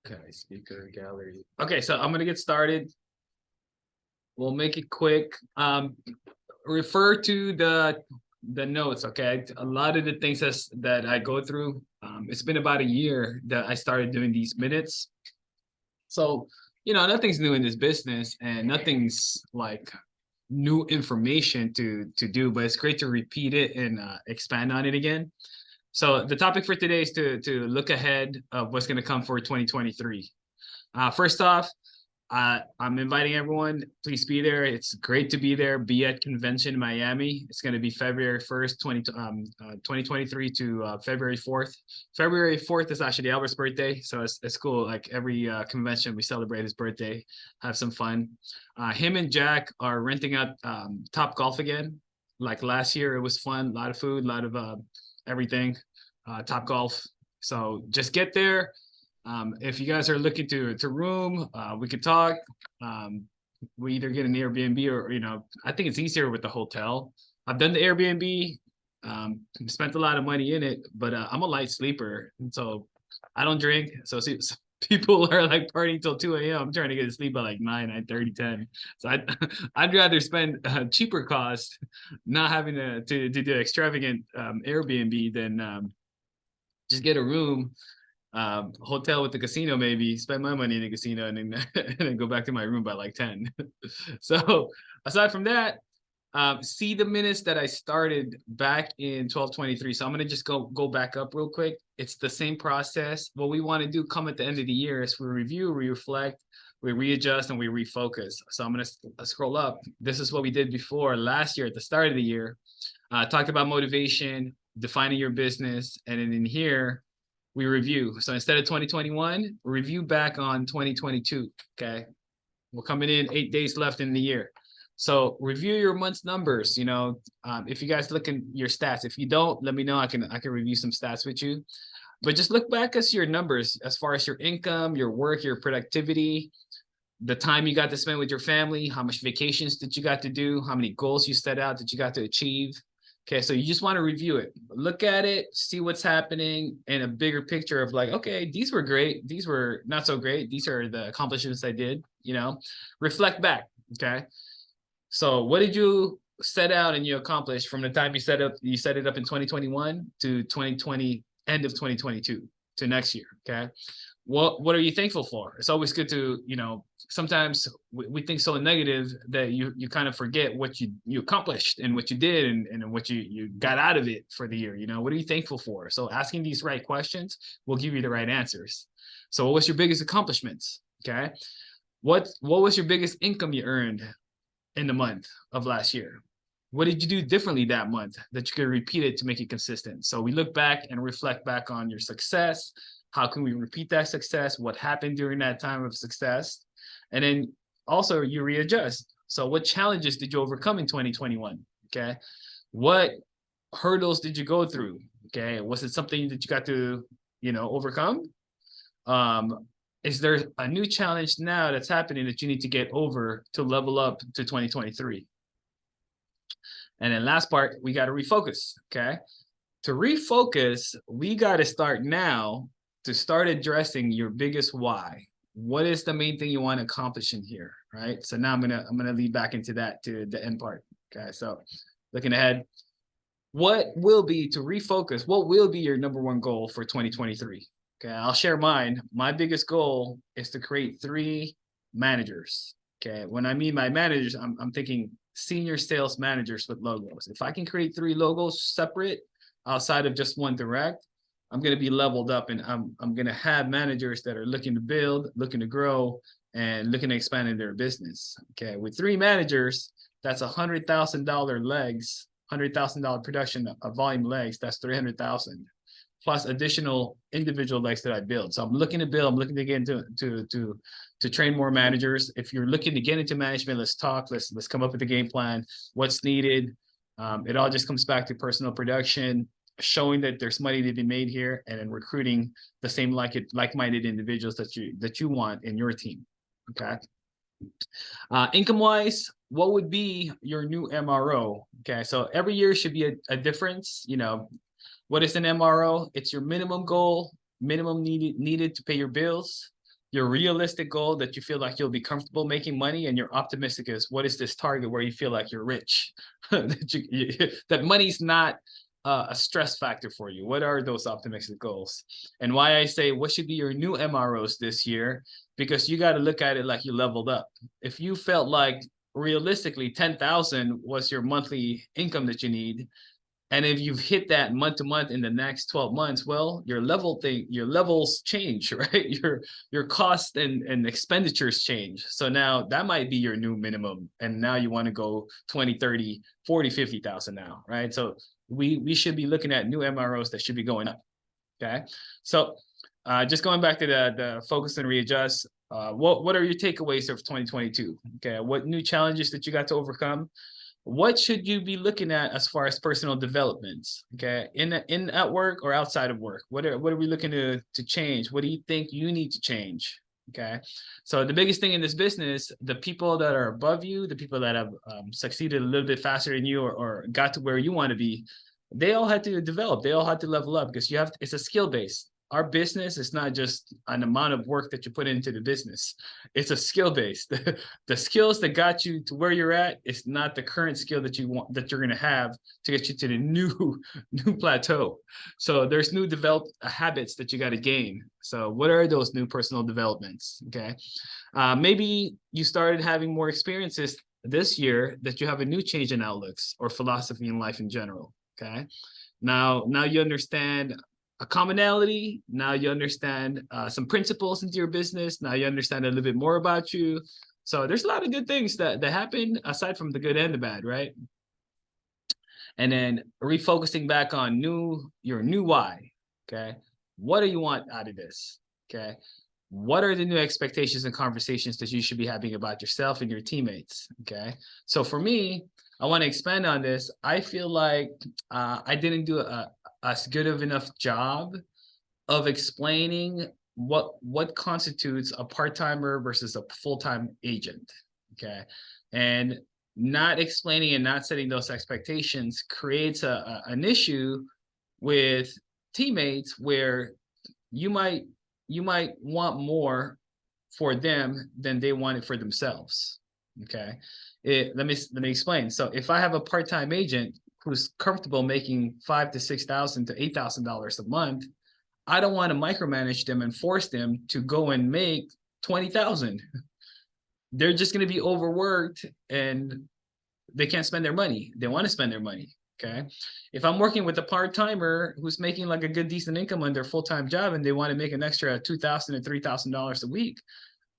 Okay, speaker gallery. Okay, so I'm gonna get started. We'll make it quick. Refer to the notes. Okay, a lot of the things that I go through. It's been about a year that I started doing these minutes. So nothing's new in this business, and nothing's like new information to do. But it's great to repeat it and expand on it again. So the topic for today is to look ahead of what's going to come for 2023. First off, I'm inviting everyone. Please be there. It's great to be there. Be at convention in Miami. It's going to be February 1st, 2023 to February 4th. February 4th is actually Albert's birthday. So it's cool. Like every convention, we celebrate his birthday, have some fun. Him and Jack are renting out Top Golf again. Like last year, it was fun. A lot of food, a lot of everything. Top Golf. So just get there. If you guys are looking to room, we could talk. We either get an Airbnb or, I think it's easier with the hotel. I've done the Airbnb, spent a lot of money in it, but I'm a light sleeper. And so I don't drink. So see, people are like partying till 2 a.m. I'm trying to get to sleep by like 9:30, 10. So I'd rather spend cheaper cost not having to do extravagant Airbnb than just get a room, hotel with the casino, maybe spend my money in the casino and then and then go back to my room by like 10. So aside from that, see the minutes that I started back in 1223. So I'm gonna just go back up real quick. It's the same process. What we want to do come at the end of the year is we review, we reflect, we readjust, and we refocus. So I'm gonna scroll up. This is what we did before last year at the start of the year. Talked about motivation, defining your business, and then in here we review. So instead of 2021, review back on 2022. Okay, we're coming in 8 days left in the year. So review your month's numbers. If you guys look in your stats, if you don't, let me know. I can review some stats with you. But just look back at your numbers as far as your income, your work, your productivity, the time you got to spend with your family, how much vacations did you got to do, how many goals you set out that you got to achieve. Okay, so you just want to review it, look at it, see what's happening in a bigger picture of like, okay, these were great, these were not so great, these are the accomplishments I did, reflect back. Okay, so what did you set out and you accomplished from the time you set it up in 2021 to 2020, end of 2022 to next year. Okay, what are you thankful for? It's always good to, sometimes we think so negative that you kind of forget what you accomplished and what you did and what you got out of it for the year. What are you thankful for? So asking these right questions will give you the right answers. So what was your biggest accomplishments? Okay, what was your biggest income you earned in the month of last year? What did you do differently that month that you could repeat it to make it consistent? So we look back and reflect back on your success. How can we repeat that success? What happened during that time of success? And then also you readjust. So what challenges did you overcome in 2021? Okay. What hurdles did you go through? Okay. Was it something that you got to, overcome? Is there a new challenge now that's happening that you need to get over to level up to 2023? And then last part, we got to refocus. Okay. To refocus, we got to start now to start addressing your biggest why. What is the main thing you want to accomplish in here, right? So now I'm gonna lead back into that to the end part. Okay, so looking ahead, what will be to refocus? What will be your number one goal for 2023? Okay, I'll share mine. My biggest goal is to create 3 managers. Okay, when I mean by managers, I'm thinking senior sales managers with logos. If I can create 3 logos separate outside of just one direct, I'm going to be leveled up, and I'm going to have managers that are looking to build, looking to grow, and looking to expand in their business. Okay, with 3 managers, that's $100,000 legs, $100,000 production of volume legs. That's 300,000 plus additional individual legs that I build. So I'm looking to build. I'm looking to get into to train more managers. If you're looking to get into management, let's talk. Let's come up with a game plan. What's needed? It all just comes back to personal production, showing that there's money to be made here, and then recruiting the same like-minded individuals that you want in your team. Okay. Income wise, what would be your new MRO? Okay, so every year should be a difference. What is an MRO? It's your minimum goal, minimum needed to pay your bills. your realistic goal that you feel like you'll be comfortable making money, and your optimistic is what is this target where you feel like you're rich, that money's not a stress factor for you. What are those optimistic goals? And why I say what should be your new MROs this year, because you got to look at it like you leveled up. If you felt like realistically 10,000 was your monthly income that you need, and if you've hit that month to month in the next 12 months, well, your levels change, right? Your cost and expenditures change. So now that might be your new minimum. And now you want to go 20, 30, 40, 50,000 now, right? So we should be looking at new MROs that should be going up. Okay. So just going back to the focus and readjust, what are your takeaways of 2022? Okay. What new challenges that you got to overcome? What should you be looking at as far as personal developments? Okay, in at work or outside of work? What are we looking to change? What do you think you need to change? Okay, so the biggest thing in this business, the people that are above you, the people that have succeeded a little bit faster than you, or got to where you want to be, they all had to develop. They all had to level up, because it's a skill base. Our business is not just an amount of work that you put into the business. It's a skill base. The skills that got you to where you're at is not the current skill that you want, that you're going to have to get you to the new plateau. So there's new developed habits that you got to gain. So what are those new personal developments? Okay. Maybe you started having more experiences this year that you have a new change in outlooks or philosophy in life in general. Okay. Now you understand a commonality. Now you understand some principles into your business. Now you understand a little bit more about you. So there's a lot of good things that happen aside from the good and the bad, right? And then refocusing back on your new why. Okay. What do you want out of this? Okay. What are the new expectations and conversations that you should be having about yourself and your teammates? Okay. So for me, I want to expand on this. I feel like I didn't do as good of enough job of explaining what constitutes a part-timer versus a full-time agent. Okay. And not explaining and not setting those expectations creates an issue with teammates, where you might want more for them than they want it for themselves. Okay. Let me explain. So if I have a part-time agent who's comfortable making $5,000 to $6,000 to $8,000 a month, I don't want to micromanage them and force them to go and make 20,000. They're just going to be overworked and they can't spend their money. They want to spend their money. Okay. If I'm working with a part-timer who's making like a good, decent income on their full-time job, and they want to make an extra $2,000 to $3,000 a week,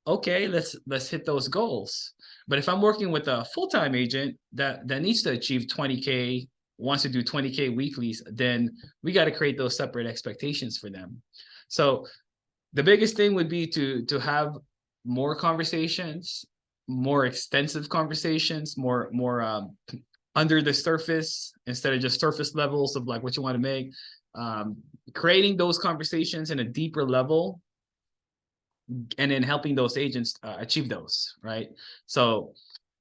okay, let's hit those goals. But if I'm working with a full-time agent that needs to achieve 20K, wants to do 20K weeklies, then we got to create those separate expectations for them. So the biggest thing would be to have more conversations, more extensive conversations, more under the surface, instead of just surface levels of like what you want to make. Creating those conversations in a deeper level, and then helping those agents achieve those, right? So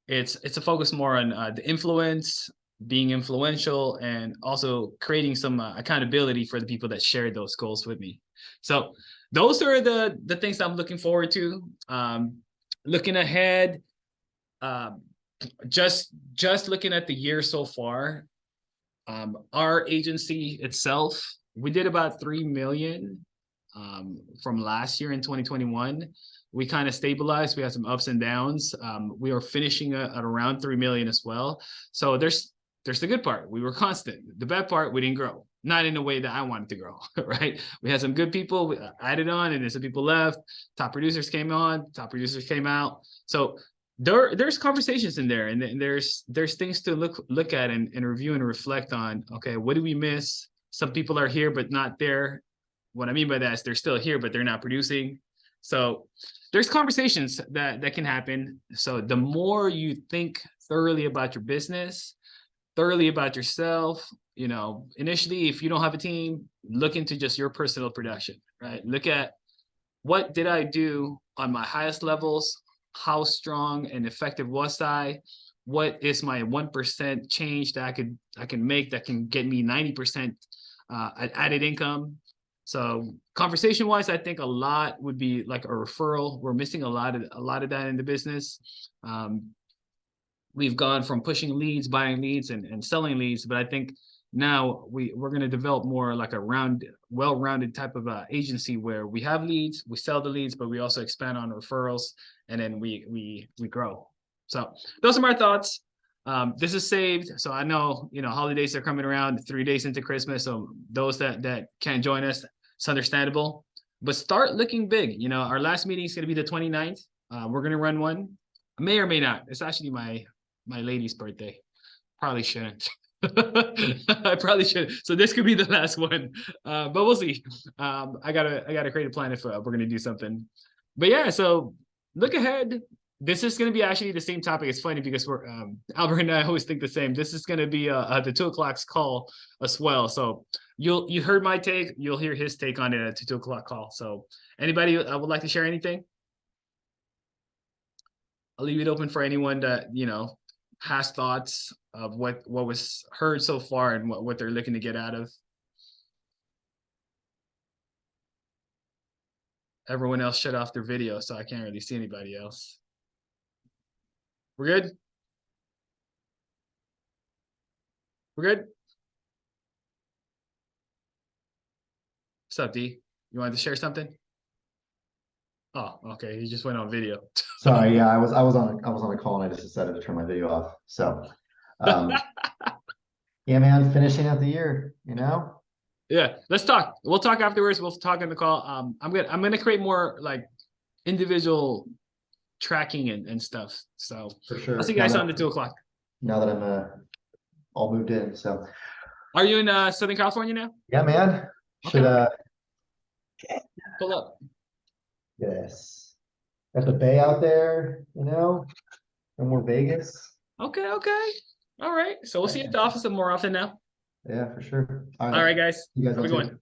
it's a focus more on the influence, being influential, and also creating some accountability for the people that share those goals with me. So those are the things I'm looking forward to. Looking ahead, just looking at the year so far, our agency itself, we did about 3 million from last year in 2021. We kind of stabilized. We had some ups and downs. We are finishing at around 3 million as well. So there's the good part. We were constant. The bad part, we didn't grow. Not in a way that I wanted to grow, right? We had some good people we added on, and then some people left. Top producers came on, top producers came out. So there's conversations in there, and there's things to look at and review and reflect on. Okay, what do we miss? Some people are here but not there. What I mean by that is they're still here, but they're not producing. So there's conversations that can happen. So the more you think thoroughly about your business, thoroughly about yourself, initially, if you don't have a team, look into just your personal production, right? Look at what did I do on my highest levels? How strong and effective was I? What is my 1% change that I can make that can get me 90% added income? So conversation wise, I think a lot would be like a referral. We're missing a lot of that in the business. We've gone from pushing leads, buying leads, and selling leads, but I think now we're going to develop more like a well-rounded type of agency where we have leads, we sell the leads, but we also expand on referrals, and then we grow. So those are my thoughts. This is saved, so I know holidays are coming around, 3 days into Christmas. So those that can't join us, it's understandable. But start looking big. Our last meeting is going to be the 29th. We're going to run one. I may or may not. It's actually my lady's birthday. Probably shouldn't. I probably should. So this could be the last one, but we'll see. I gotta create a plan if we're gonna do something. But yeah, so look ahead. This is gonna be actually the same topic. It's funny because we're Albert and I always think the same. This is gonna be the 2 o'clock call as well. So you heard my take. You'll hear his take on it at the 2 o'clock call. So anybody would like to share anything? I'll leave it open for anyone that has thoughts of what was heard so far and what they're looking to get out of. Everyone else shut off their video, so I can't really see anybody else. We're good? We're good? What's up, D? You wanted to share something? Oh, okay. He just went on video. Sorry, yeah, I was on a call and I just decided to turn my video off. So yeah, man, finishing out the year, Yeah, let's talk. We'll talk afterwards. We'll talk in the call. I'm gonna create more like individual tracking and stuff. So for sure. I'll see you guys on the 2 o'clock. Now that I'm all moved in. So are you in Southern California now? Yeah, man. Should pull up. Yes. At the bay out there, no more Vegas. Okay. All right. So we'll see you at the office more often now. Yeah, for sure. All right, guys. You guys How's it going?